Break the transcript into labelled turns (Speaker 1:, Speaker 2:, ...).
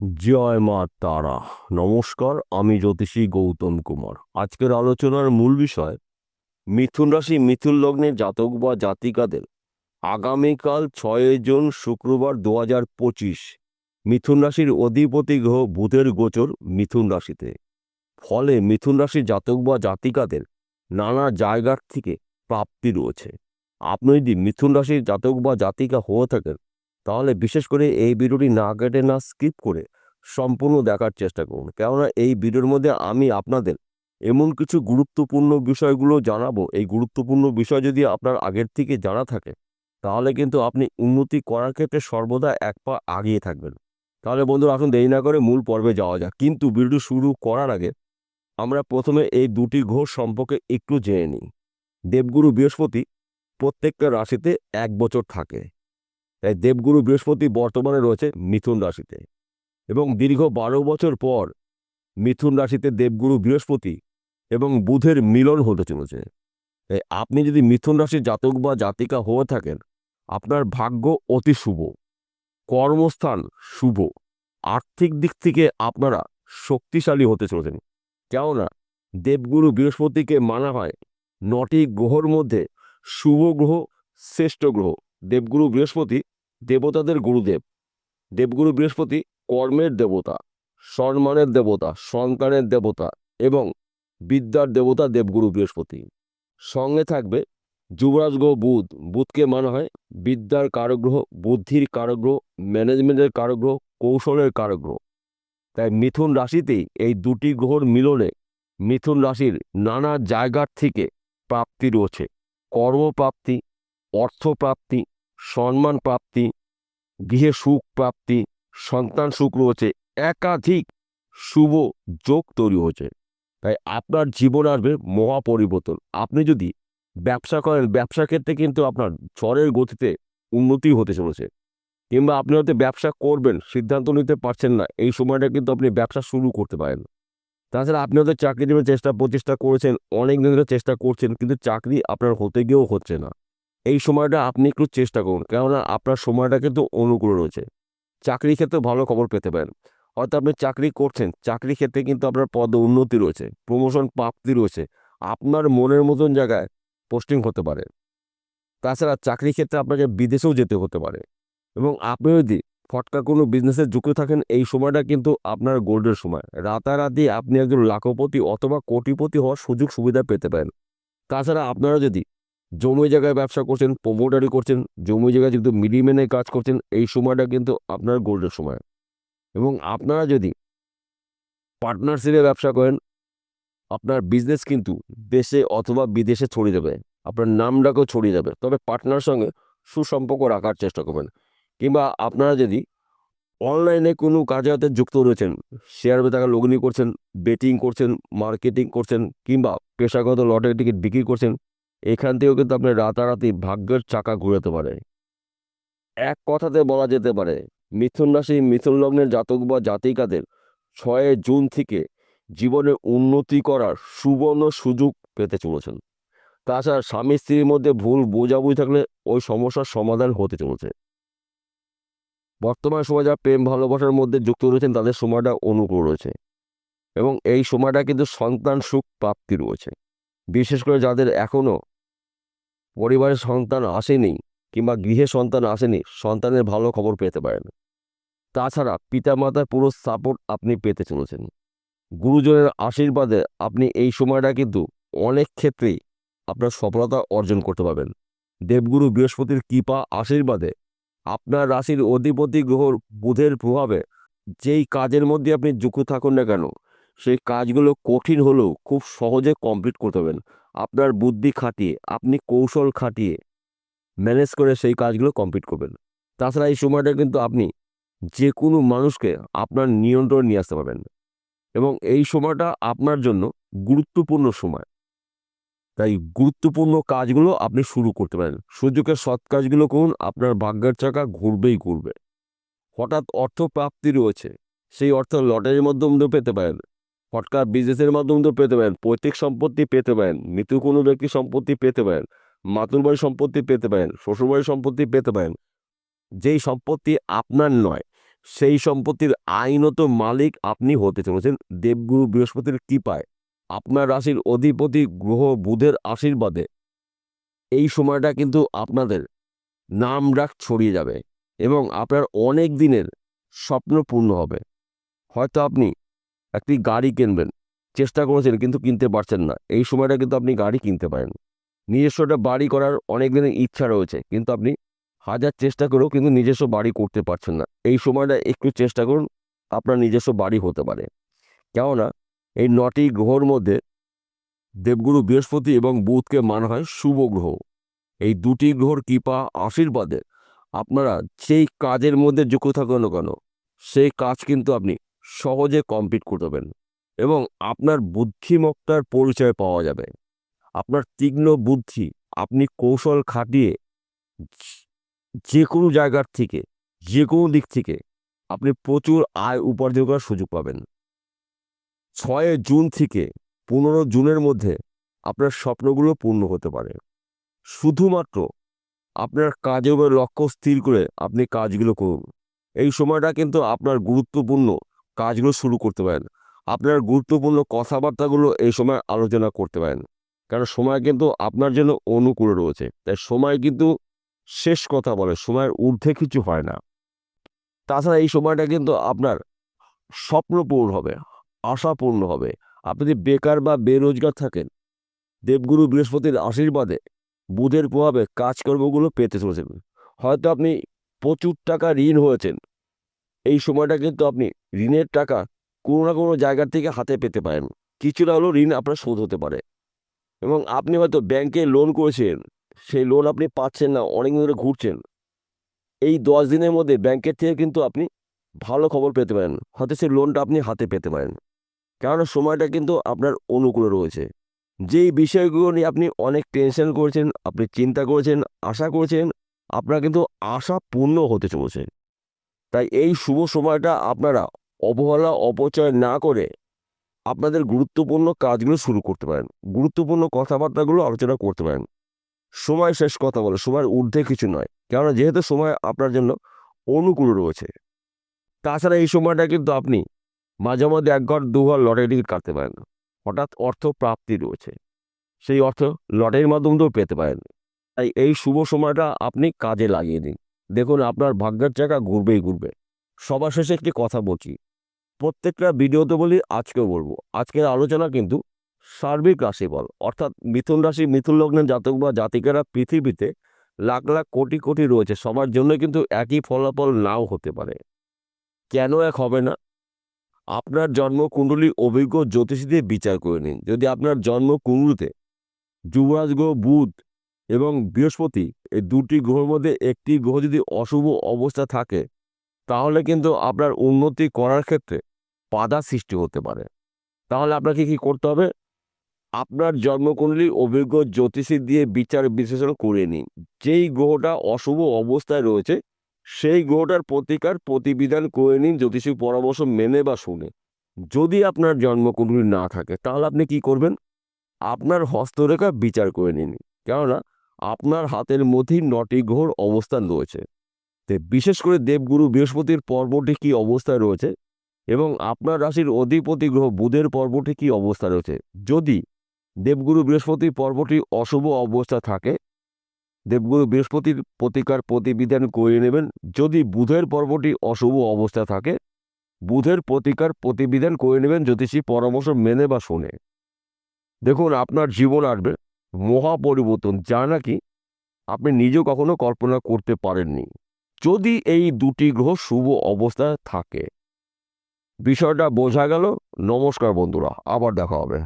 Speaker 1: জয় মা তারা। নমস্কার, আমি জ্যোতিষী গৌতম কুমার। আজকের আলোচনার মূল বিষয় মিথুন রাশি মিথুন লগ্নের জাতক বা জাতিকাদের আগামীকাল 6 জুন শুক্রবার 2025 মিথুন রাশির অধিপতি গ্রহ বুধের গোচর মিথুন রাশিতে। ফলে মিথুন রাশির জাতক বা জাতিকাদের নানা জায়গার থেকে প্রাপ্তি রয়েছে। আপনি যদি মিথুন রাশির জাতক বা জাতিকা হয়ে থাকেন তাহলে বিশেষ করে এই ভিডিওটি না কেটে না স্কিপ করে সম্পূর্ণ দেখার চেষ্টা করুন, কেননা এই ভিডিওর মধ্যে আমি আপনাদের এমন কিছু গুরুত্বপূর্ণ বিষয়গুলো জানাবো। এই গুরুত্বপূর্ণ বিষয় যদি আপনার আগের থেকে জানা থাকে তাহলে কিন্তু আপনি উন্নতি করার ক্ষেত্রে সর্বদা এক পা আগিয়ে থাকবেন। তাহলে বন্ধুরা, আসুন দেরি না করে মূল পর্বে যাওয়া যাক। কিন্তু ভিডিও শুরু করার আগে আমরা প্রথমে এই দুটি গ্রহ সম্পর্কে একটু জেনে নিই। দেবগুরু বৃহস্পতি প্রত্যেকটা রাশিতে 1 বছর থাকে। তাই দেবগুরু বৃহস্পতি বর্তমানে রয়েছে মিথুন রাশিতে এবং দীর্ঘ 12 বছর পর মিথুন রাশিতে দেবগুরু বৃহস্পতি এবং বুধের মিলন হতে চলেছে। তাই আপনি যদি মিথুন রাশির জাতক বা জাতিকা হয়ে থাকেন, আপনার ভাগ্য অতি শুভ, কর্মস্থান শুভ, আর্থিক দিক থেকে আপনারা শক্তিশালী হতে চলেছেন। কেননা দেবগুরু বৃহস্পতিকে মানা হয় 9টি গ্রহর মধ্যে শুভ গ্রহ, শ্রেষ্ঠ গ্রহ। দেবগুরু বৃহস্পতি দেবতাদের গুরুদেব। দেবগুরু বৃহস্পতি কর্মের দেবতা, সম্মানের দেবতা, সন্তানের দেবতা এবং বিদ্যার দেবতা দেবগুরু বৃহস্পতি। সঙ্গে থাকবে যুবরাজ গ্রহ বুধ। বুধকে মানা হয় বিদ্যার কারগ্রহ, বুদ্ধির কারগ্রহ, ম্যানেজমেন্টের কারগ্রহ, কৌশলের কারগ্রহ। তাই মিথুন রাশিতেই এই দুটি গ্রহর মিলনে মিথুন রাশির নানা জায়গার থেকে প্রাপ্তি রয়েছে। কর্মপ্রাপ্তি, অর্থপ্রাপ্তি, সম্মান প্রাপ্তি, গৃহে সুখ প্রাপ্তি, সন্তান সুখ রয়েছে। একাধিক শুভ যোগ তৈরি হয়েছে। তাই আপনার জীবন আসবে মহা পরিবর্তন। আপনি যদি ব্যবসা করেন, ব্যবসা ক্ষেত্রে কিন্তু আপনার ঝড়ের গতিতে উন্নতি হতে চলেছে। কিংবা আপনি হয়তো ব্যবসা করবেন, সিদ্ধান্ত নিতে পারছেন না, এই সময়টা কিন্তু আপনি ব্যবসা শুরু করতে পারেন। তাছাড়া আপনি হয়তো চাকরি জন্য প্রচেষ্টা করেছেন, অনেক দিন ধরে চেষ্টা করছেন, কিন্তু চাকরি আপনার হতে গিয়েও হচ্ছে না। এই সময়টা আপনি একটু চেষ্টা করুন, কেননা আপনার সময়টা কিন্তু অনুকূল রয়েছে। চাকরির ক্ষেত্রে ভালো খবর পেতে পারেন। হয়তো আপনি চাকরি করছেন, চাকরি ক্ষেত্রে কিন্তু আপনার পদ উন্নতি রয়েছে, প্রমোশন প্রাপ্তি রয়েছে, আপনার মনের মতন জায়গায় পোস্টিং হতে পারে। তাছাড়া চাকরির ক্ষেত্রে আপনাকে বিদেশেও যেতে হতে পারে। এবং আপনি যদি ফটকা কোনো বিজনেসে যুক্ত থাকেন, এই সময়টা কিন্তু আপনার গোল্ডের সময়। রাতারাতি আপনি একজন লাখপতি অথবা কোটিপতি হওয়ার সুযোগ সুবিধা পেতে পারেন। তাছাড়া আপনারা যদি জমি জায়গায় ব্যবসা করছেন, প্রমোটারি করছেন, জমি জায়গায় কিন্তু মিডিমেনে কাজ করছেন, এই সময়টা কিন্তু আপনার গোল্ডের সময়। এবং আপনারা যদি পার্টনারশিপে ব্যবসা করেন, আপনার বিজনেস কিন্তু দেশে অথবা বিদেশে ছড়িয়ে যাবে, আপনার নামডাকও ছড়িয়ে যাবে। তবে পার্টনার সঙ্গে সুসম্পর্ক রাখার চেষ্টা করবেন। কিংবা আপনারা যদি অনলাইনে কোনো কাজে হাতে যুক্ত রয়েছেন, শেয়ার বাজারে লগ্নি করছেন, বেটিং করছেন, মার্কেটিং করছেন, কিংবা পেশাগত লটারি টিকিট বিক্রি করছেন, এখান থেকেও কিন্তু আপনি রাতারাতি ভাগ্যের চাকা ঘুরাতে পারে। এক কথাতে বলা যেতে পারে মিথুন রাশি মিথুন লগ্নের জাতক বা জাতিকাদের 6 জুন থেকে জীবনে উন্নতি করার সুবর্ণ সুযোগ পেতে চলেছেন। তাছাড়া স্বামী স্ত্রীর মধ্যে ভুল বোঝাবুঝি থাকলে ওই সমস্যার সমাধান হতে চলেছে। বর্তমান সময় যারা প্রেম ভালোবাসার মধ্যে যুক্ত রয়েছেন তাদের সময়টা অনুকূল রয়েছে এবং এই সময়টা কিন্তু সন্তান সুখ প্রাপ্তি রয়েছে। বিশেষ করে যাদের এখনও পরিবারের সন্তান আসেনি কিংবা গৃহে সন্তান আসেনি, সন্তানের ভালো খবর পেতে পারেন। তাছাড়া পিতামাতার পুরো সাপোর্ট আপনি পেতে চলেছেন। গুরুজনের আশীর্বাদে আপনি এই সময়টা কিন্তু অনেক ক্ষেত্রেই আপনার সফলতা অর্জন করতে পারবেন। দেবগুরু বৃহস্পতির কৃপা আশীর্বাদে আপনার রাশির অধিপতি গ্রহ বুধের প্রভাবে যেই কাজের মধ্যে আপনি যুক্ত থাকুন না কেন, সেই কাজগুলো কঠিন হলেও খুব সহজে কমপ্লিট করতে পারবেন। আপনার বুদ্ধি খাটিয়ে, আপনি কৌশল খাটিয়ে ম্যানেজ করে সেই কাজগুলো কমপ্লিট করবেন। তাছাড়া এই সময়টা কিন্তু আপনি যে কোনো মানুষকে আপনার নিয়ন্ত্রণে নিয়ে আসতে পারবেন এবং এই সময়টা আপনার জন্য গুরুত্বপূর্ণ সময়। তাই গুরুত্বপূর্ণ কাজগুলো আপনি শুরু করতে পারেন। সুযোগের সৎ কাজগুলো করুন, আপনার ভাগ্যের চাকা ঘুরবেই ঘুরবে। হঠাৎ অর্থ প্রাপ্তি রয়েছে, সেই অর্থ লটারির মাধ্যমেও পেতে পারেন, হঠাৎ বিজনেসের মাধ্যমেও পেতে পারেন, পৈতৃক সম্পত্তি পেতে পারেন, মৃত্যু কোনো ব্যক্তির সম্পত্তি পেতে পারেন, মাতুর বাড়ির সম্পত্তি পেতে পারেন, শ্বশুরবাড়ির সম্পত্তি পেতে পারেন। যেই সম্পত্তি আপনার নয় সেই সম্পত্তির আইনত মালিক আপনি হতে চলেছেন দেবগুরু বৃহস্পতির কৃপায়। আপনার রাশির অধিপতি গ্রহ বুধের আশীর্বাদে এই সময়টা কিন্তু আপনাদের নাম ডাক ছড়িয়ে যাবে এবং আপনার অনেক দিনের স্বপ্ন পূর্ণ হবে। হয়তো আপনি একটি গাড়ি কিনবেন, চেষ্টা করেছেন কিন্তু কিনতে পারছেন না, এই সময়টা কিন্তু আপনি গাড়ি কিনতে পারেন। নিজস্ব একটা বাড়ি করার অনেক দিনের ইচ্ছা রয়েছে, কিন্তু আপনি হাজার চেষ্টা করেও কিন্তু নিজস্ব বাড়ি করতে পারছেন না। এই সময়টা একটু চেষ্টা করুন, আপনার নিজস্ব বাড়ি হতে পারে। কেননা এই 9টি গ্রহর মধ্যে দেবগুরু বৃহস্পতি এবং বুধকে মানা হয় শুভ গ্রহ। এই দুটি গ্রহর কৃপা আশীর্বাদে আপনারা সেই কাজের মধ্যে যুক্ত থাকুন না কেন, সেই কাজ কিন্তু আপনি সহজে কমপ্লিট করতে পারবেন এবং আপনার বুদ্ধিমত্তার পরিচয় পাওয়া যাবে। আপনার তীক্ষ্ণ বুদ্ধি, আপনি কৌশল খাটিয়ে যে কোনো জায়গার থেকে, যে কোনো দিক থেকে আপনি প্রচুর আয় উপার্জন করার সুযোগ পাবেন। 6 জুন থেকে 15 জুনের মধ্যে আপনার স্বপ্নগুলো পূর্ণ হতে পারে। শুধুমাত্র আপনার কাজের উপর লক্ষ্য স্থির করে আপনি কাজগুলো করুন। এই সময়টা কিন্তু আপনার গুরুত্বপূর্ণ কাজগুলো শুরু করতে পারেন। আপনার গুরুত্বপূর্ণ কথাবার্তাগুলো এই সময় আলোচনা করতে পারেন, কারণ সময় কিন্তু আপনার জন্য অনুকূলে রয়েছে। তাই সময় কিন্তু শেষ কথা বলে, সময়ের ঊর্ধ্বে কিছু হয় না। তাছাড়া এই সময়টা কিন্তু আপনার স্বপ্ন পূরণ হবে, আশা পূর্ণ হবে। আপনি যদি বেকার বা বেরোজগার থাকেন, দেবগুরু বৃহস্পতির আশীর্বাদে বুধের প্রভাবে কাজকর্মগুলো পেতে চলেছেন। হয়তো আপনি প্রচুর টাকা ঋণ হয়েছেন, এই সময়টা কিন্তু আপনি ঋণের টাকা কোনো না কোনো জায়গা থেকে হাতে পেতে পারেন। কিছুটা হলেও ঋণ আপনার শোধ হতে পারে। এবং আপনি হয়তো ব্যাংকে লোন করেছেন, সেই লোন আপনি পাচ্ছেন না, অনেক দিন ধরে ঘুরছেন। এই 10 দিনের মধ্যে ব্যাংকের থেকে কিন্তু আপনি ভালো খবর পেতে পারেন, হয়তো সেই লোনটা আপনি হাতে পেতে পারেন। কারণ সময়টা কিন্তু আপনার অনুকূলে রয়েছে। যেই বিষয়গুলো নিয়ে আপনি অনেক টেনশন করেছেন, আপনি চিন্তা করেছেন, আশা করেছেন, আপনার কিন্তু আশা পূর্ণ হতে চলেছে। তাই এই শুভ সময়টা আপনারা অবহেলা অপচয় না করে আপনাদের গুরুত্বপূর্ণ কাজগুলো শুরু করতে পারেন, গুরুত্বপূর্ণ কথাবার্তাগুলো আলোচনা করতে পারেন। সময় শেষ কথা বলে, সময়ের ঊর্ধ্বে কিছু নয়, কেননা যেহেতু সময় আপনার জন্য অনুকূল রয়েছে। তাছাড়া এই সময়টা কিন্তু আপনি মাঝে মধ্যে 1 ঘর 2 ঘর লটারি টিকিট কাটতে পারেন। হঠাৎ অর্থ প্রাপ্তি রয়েছে, সেই অর্থ লটারির মাধ্যমেও পেতে পারেন। তাই এই শুভ সময়টা আপনি কাজে লাগিয়ে দিন, দেখুন আপনার ভাগ্যের চাকা ঘুরবেই ঘুরবে। সবার শেষে একটি কথা বলছি, প্রত্যেকটা ভিডিওতে বলি, আজকেও বলবো, আজকের আলোচনা কিন্তু সার্বিক রাশিফল, অর্থাৎ মিথুন রাশি মিথুন লগ্নের জাতক বা জাতিকারা পৃথিবীতে লাখ লাখ কোটি কোটি রয়েছে, সবার জন্য কিন্তু একই ফলাফল নাও হতে পারে। কেন এক হবে না? আপনার জন্মকুণ্ডলী অভিজ্ঞ জ্যোতিষী দিয়ে বিচার করে নিন। যদি আপনার জন্মকুণ্ডলীতে যুবরাজ গ্রহ বুধ এবং বৃহস্পতি, এই দুটি গ্রহের মধ্যে একটি গ্রহ যদি অশুভ অবস্থা থাকে, তাহলে কিন্তু আপনার উন্নতি করার ক্ষেত্রে বাধা সৃষ্টি হতে পারে। তাহলে আপনাকে কি করতে হবে? আপনার জন্মকুণ্ডলী অভিজ্ঞ জ্যোতিষী দিয়ে বিচার বিশ্লেষণ করে নিন। যেই গ্রহটা অশুভ অবস্থায় রয়েছে, সেই গ্রহটার প্রতিকার প্রতিবিধান করে নিন জ্যোতিষী পরামর্শ মেনে বা শুনে। যদি আপনার জন্মকুণ্ডলী না থাকে, তাহলে আপনি কি করবেন? আপনার হস্তরেখা বিচার করে নিন, কেননা আপনার হাতের মধ্যেই 9টি গ্রহর অবস্থান রয়েছে। তো বিশেষ করে দেবগুরু বৃহস্পতির পর্বটি কি অবস্থায় রয়েছে এবং আপনার রাশির অধিপতি গ্রহ বুধের পর্বটি কি অবস্থা রয়েছে। যদি দেবগুরু বৃহস্পতির পর্বটি অশুভ অবস্থা থাকে, দেবগুরু বৃহস্পতির প্রতিকার প্রতিবিধান করে নেবেন। যদি বুধের পর্বটি অশুভ অবস্থা থাকে, বুধের প্রতিকার প্রতিবিধান করে নেবেন জ্যোতিষী পরামর্শ মেনে বা শুনে। দেখুন আপনার জীবন আসবে মহা পরিবর্তন, যা নাকি আপনি নিজেও কখনো কল্পনা করতে পারেননি, যদি এই দুটি গ্রহ শুভ অবস্থায় থাকে। বিষয়টা বোঝা গেল? নমস্কার বন্ধুরা, আবার দেখা হবে।